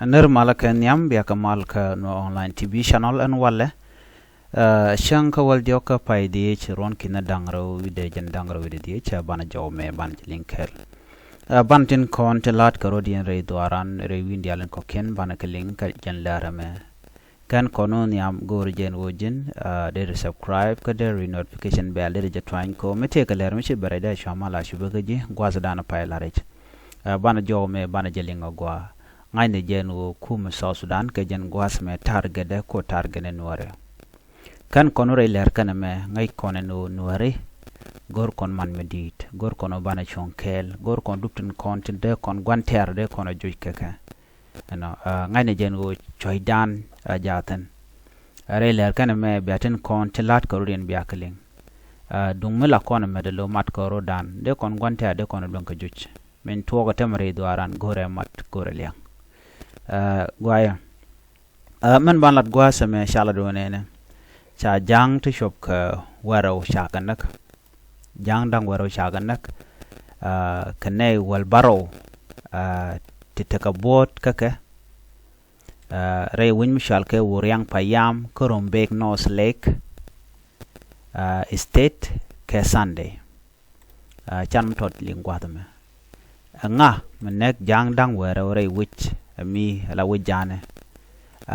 nirmala ka nyam biya kamal ka no online TV channel an wale shanka wal joka pai di chiron kina dangro wide jan dangro wide di cha bana jaw me ban linker bantin kon telat ka rodien re dwaran re windi alen ko ken bana ka link ka jan lara me kan kono nyam gor jen wojin de subscribe ka de notification bell de jatwain ko mete ka ler mi chi barada shamala shubaji gwazadana pai larech bana jaw me bana jelingo gwa ngay ne jenu kum South Sudan ke jen gwas me targede ko targene nuare kan konore ler kana me ngay kone no nuare gor kon man medit gor kono bana chonkel gor kon dupten kontin de kon gwanter de kono juj keke no ngay ne jenu choidan jaten are ler kana me biaten kon telat ko rien biakling dung mela kono me de lo mat ko rodan de kon gwanter de kono don ka juj men toga temre doaran gore mat gore liang gwaya man ban lat gwa same shala do nene cha jang to shop ka waro shaganak jang dang waro shaganak kane wal baro titaka bot kake re win mishal ke wuryang payam kurumbek nos lake estate ke sunday chan tot lingwa tame nga menek jang dang waro re wich mi ala wajane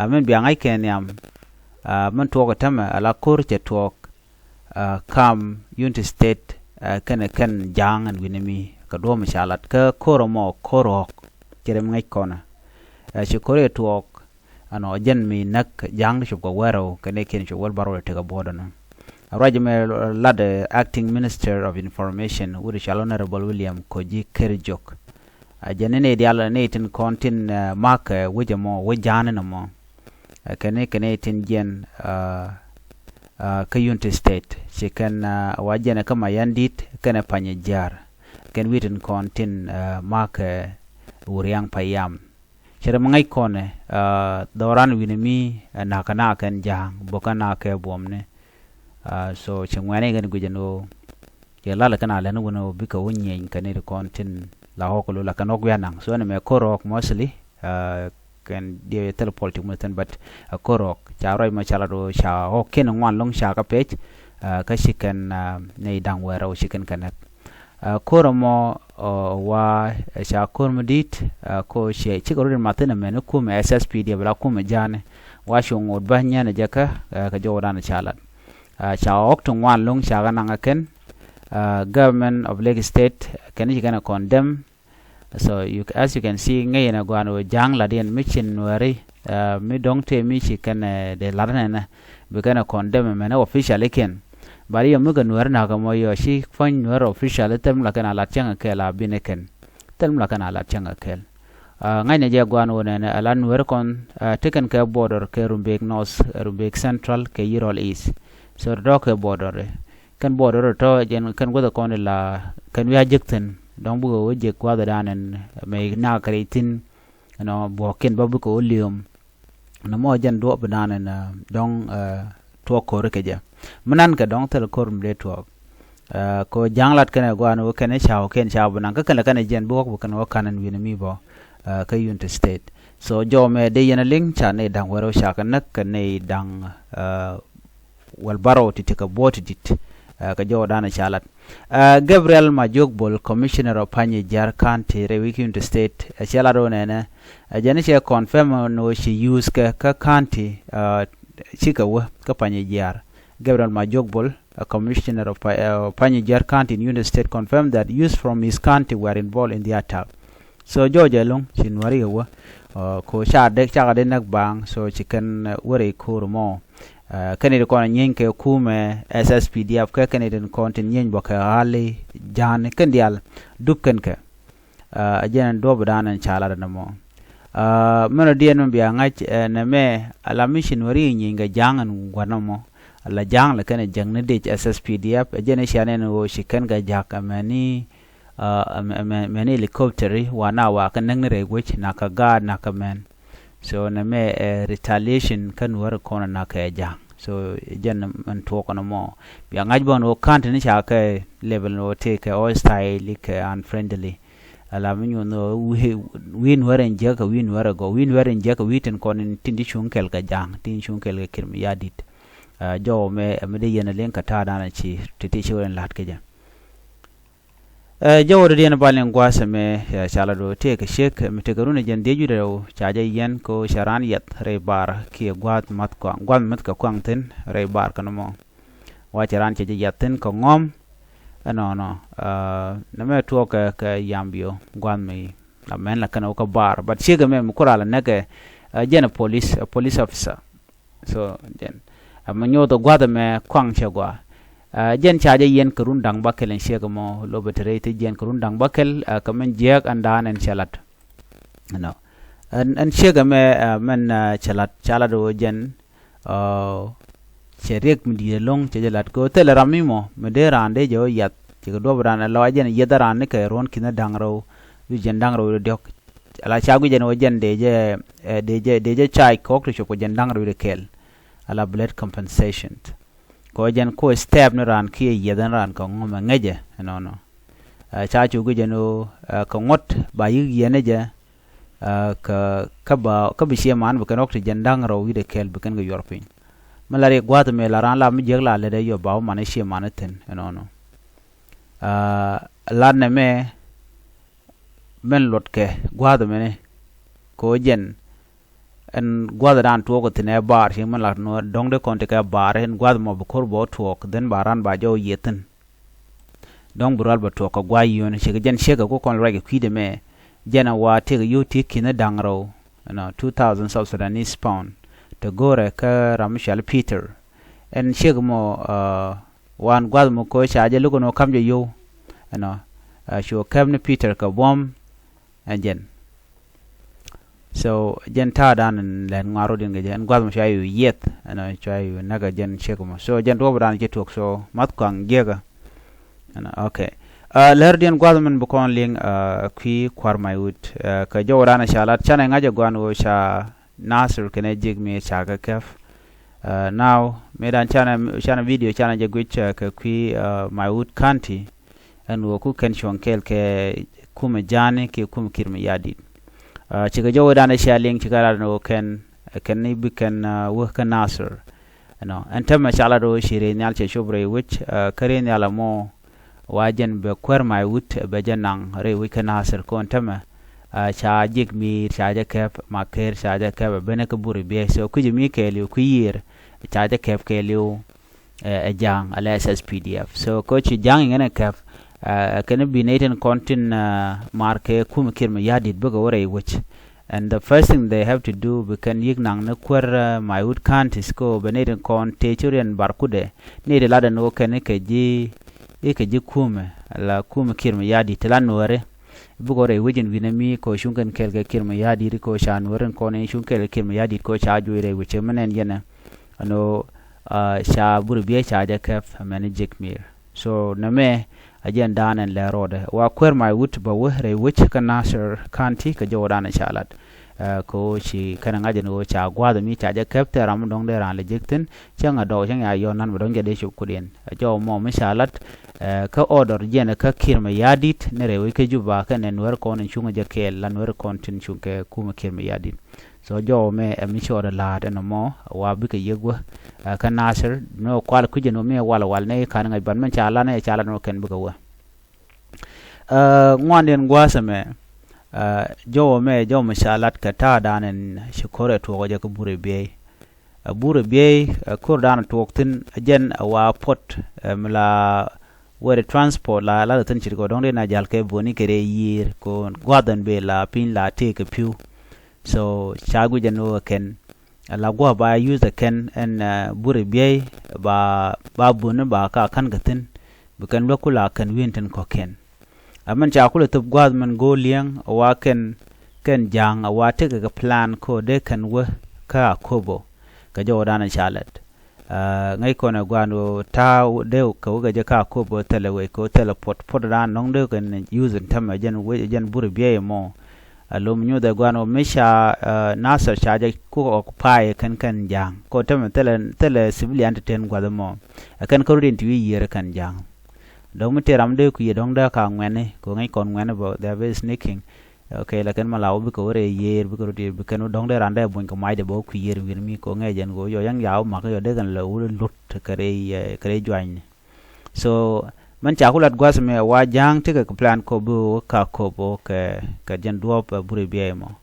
men biang ai ken yam men to tama ala kor che to kam unity state ken jang an winimi ka do mishalat ka koromo korok jerem ngai kona che kore to ano jen mi nak jang shu ko wero kene ken shu wal baro te ga bodana rajme lad acting minister of information with honorable William Koji Kerjok janene diala ne tin kontin mark wejamo wejane no mo kene tin jen ka unity state chicken wajene kama yandit kene panye jar ken witin kontin mark uryang payam chere mangai kone doran winimi nakana kan jang bokana ke bomne so chengwane gan gujeno yalla kana lenu wono bika wonyen kene kontin la hokolo la kanok yanang so ne me korok mostly can de telepolitik mutan but korok charoy ma chala do sha hokken ngwan long sha ka page ka shikan ne dang wero shikan kanak koromo wa sha kormudit ko she chigoro matana men ku me SSPD bla ku me jane wa shongod banya ne jaka ka jodan chala sha okto ngwan long sha ga nangaken government of Lake State can you gonna condemn so as you can see ngay na gwano jang la den michin wari mi dongte mi chi kan de larna na be gonna condemn me na official ken bari yo muga nuar na ga mo yo shi fan nuar official tem la kana la changa ke la bineken tem la kana la changa kel ngay na je gwano na ala nuar kon taken ke border ke rumbek north rumbek central ke yirol east so do ke border kan border to jen kan goda kon la kan wi ajekten don bu wo je kwa da danen me na kretin no bo ken babu ko lium no mo jen do bananen don to ko reke je manan ka don tel ko mle to ko janglat kan gwa no ken chaw ken chaw banan ka kan jen bo ko kan kanan wi mi bo ka unity state so jo me de yen ling cha ne dang wero sha kan nak ne dang wal baro titika bot dit ka jodana chalat Gabriel Majogbol commissioner of Panye Jar County Rewiki into state chalado nene janisha confirm no she use ka county chikawa ka Panye Jar Gabriel Majogbol a commissioner of Panye Jar County in United State confirmed that youths from his county were involved in the attack so Georgia long chinwari wa ko sha de cha de nak bang so chicken wari kurmo kanede kono nyenke kume SSPDF ka kanede kontin nyen boka hali jan kandial dukken ke ajen do badanan chala da mo meno dien biya ngach na me ala mission wari nyinga jangan gwanamo ala jang la kane jang ne de SSPDF ajen shane no shikan ga jaka mani mani helicopter wana wa kan nang ne gwech naka god naka men so na me retaliation kan war kono na ka ja so jen man to kono mo bi ngaj bon o kant ni cha ka level no take o style like unfriendly ala minyo no win waren je ka win wara go win waren je ka witen kon tindi chunkel ka jang tin chunkel ka kirmi yadit jo me de yena len ka ta dana chi titi chiwen lat ke ja jo de yena balen gwasa me chala do te ka shek me te garuna jen de judo chaja yen ko sharan yat re bar ki gwat mat ka kwang ten re bar ka no wa charan che yaten ko ngom no na me to ka yambio gwan me na men la kana ko bar but chega me mukura la nege jen police officer so jen amanyo to gwada me kwang chegwa jen chaje yen kurun dang bakel en chega mo lo betere te jen kurun dang bakel ka men jek andan en chalat no an chega me men chalat do jen cherek mi di long che jalat ko tel ramimo me de rande jo yat che do brana lo jen yedaran ne ke ron kina dangro wi jen dangro de ala chagu jen o jen de je chai ko ko ko jen dangro de kel ala blood compensation ko jen ko step ne ran ki yedan ran ko ngom ngeje no cha chu gu jen o ko ngot ba yi yene je ka bi she man bu kan ok jen dangro wi de kel bu kan go yorpin malare gwat me la ran la mi jegla le de yo baw mane she manaten no la ne men lotke gwat me ne ko jen en gwat ran to ko tine bar she man la no dong de konte ka bar en gwat mo bukor bo to den baran ba jo yeten dong bural ba to ko gwa yon she jen she ko kon rege kwide me jena wa te yo ti kina dangro no 2000 South Sudanese pound to gore ka ramshal Peter en shegmo wan gwal mo ko chaje lugo no kamje yo no sho kamne Peter ka bom jen so jen ta dan len ngaro din ge jen gwal mo chayu yet no chayu naga jen shegmo so jen do bran je tok so mat kwang gega okay lerdian gwal men bukon ling kwi kwarmayut ka jawrana shalat chana ngaje gwano sha Nasir kene jig me chaga kef now medan chana video chana je gwich ka kwi Mayut County and wo ku ken shonkel ke kuma jani ke kuma kirmi yadi chiga jowo dana shaling chiga no ken ni biken wo ka Nasir no antama chala do shire nyal che shobre which kare nyala mo wajen be kwer Mayut be janang re wi ka Nasir ko antama cha jig mi cha ja kep maker cha ja kep bene ko buri be so ku jimi ke liu ku yir cha ja kep ke liu jang ala SSPDF so ko chi jang ngene kep can be naten contin marke kum kirma yadit bugo wore which and the first thing they have to do we can yig nang na kwer Mayut County ko beneten kon techurian barkude ne de lada no ken ke ji kume la kum kirma yadit lan wore bugore wujin winami ko shunkan kelga kirma yadi ko shan woren ko ne shunkel kirma yadi ko cha juire wuche manen yana ano sha burbiye cha ja kaf manajik mir so name ajen danen le rode wa kwer mai wut ba wehre wuch ka Nasir County ka jodana chalat ko chi kana ngaje no cha gwada mi cha ja kaf te ram dong de ran le jikten changa do changa yo nan bodon je de shukudien jo mo mi chalat ka order jena ka kirma yadit ne rewe ke juba ka nen wer kon chunga je kel lan wer kon tin chunke kuma kirma yadit so jo me mi chora la de no mo wa bi ke yegwa ka Nasir no kwal ku je no me wal ne kan ngai ban man chala ne chala no ken bu wa ngwanden gwasa me jo me shalat ka ta danen shikore to waje ka bure be kur dan to tin jen wa pot mla where transport la tan chirgo donde na jalke boni kere yir ko gwadan be la pin la take piu so chagu jano ken la gwa ba use the ken and bure be ba bunu ba ka kan gatin bukan lokula kan winten ko ken aman cha kula tub gwad man go liang wa ken jang wa take ga plan ko de kan wa ka kobo ka jodana chalet ngai kona gwano ta de ko ga ka ko bo telewe ko teleport podran nong de kan use tam jen bur biye mo alum nyu da gwano misha Nasir chaje ko occupy kan jang ko tam tele civilian ten gwado mo kan ko rin ti yere kan jang dong mi teram de ku ye dong da ka ngene ko ngai kon ngene bo they are very sneaking okay la ken malaw bi ko re yer bi ko de bi ken dong de rande bun ko mai de bo ku yer wir mi ko ngai jen go yo yang yaw ma ko de gan la ul lut kare join so man cha kulat gwas me wa jang te ka plan ko bu ka ko bo ka jen duop buri bi mo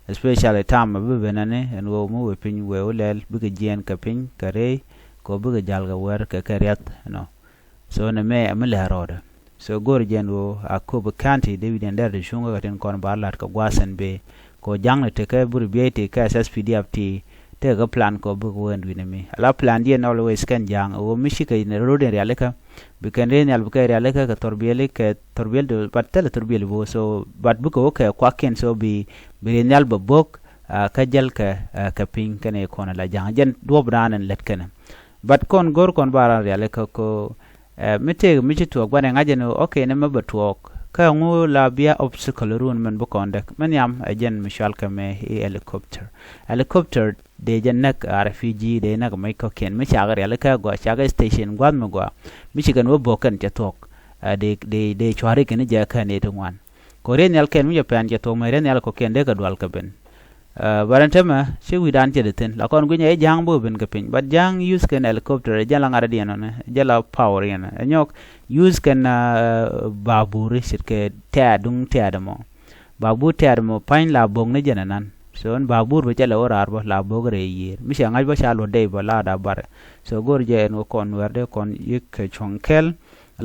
especially time bi benane en wo mu we pin we olel bi ga jen ka pin kare ko bi ga jal ga wer ka kariat no so na me amla roda so gor jen wo akobo county david and der shunga gaten kon barlat ka gwasen be ko jang te ka buri bi te ka sspdf te ga plan ko bu ko en winami ala plan dien always kan jang o mishika in road area leka bi kan ren al buka area leka ka torbel do patel torbel bo so bat bu ko ka kwaken so bi ren bo bok ka jal ka pin kan e kon la jang jen do branen let kan bat kon gor kon bara area leka ko mite to gwane ngajen okay ne mabatwok ka ngu la bia obstacle run men bu kondek men yam ajen mishal ka me helicopter de jannak refugee de nak mai ko ken mi chagar yala ka go chaga station gwan mo go mi chigan wo bokan ja tok de chwari ken ja ka ne to wan ko ren yal ken mi ja pan ja to mai ren yal ko ken de ka dwal ka ben barantama she wi dan je de ten la kon gunya e jang bo ben ka pin but jang use ken helicopter ja la ngara de no ne ja la power yana nyok use ken babur shirke ta dung ta da mo babu ta da mo pain la bong ne jana nan so on babur be chala orar bo la bogre yer mi sha ngai ba chalo dei bo la da bar so gor je no kon werde kon yik chonkel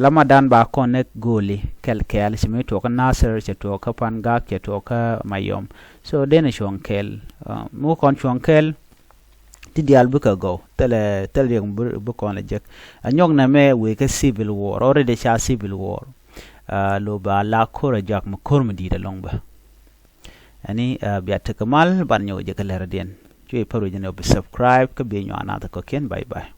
lama dan ba kon nek goli kel simi to ka nasir che to ka panga che to ka mayom so den chonkel mo kon chonkel ti dial bu ka go tel yang bu kon le jek anyong na me we ka civil war already cha civil war lo ba la ko jak mo kor mi da long ba ani biya takamal ban nyo je kalera den cui paru jene subscribe ka be nyo anata ko ken bye bye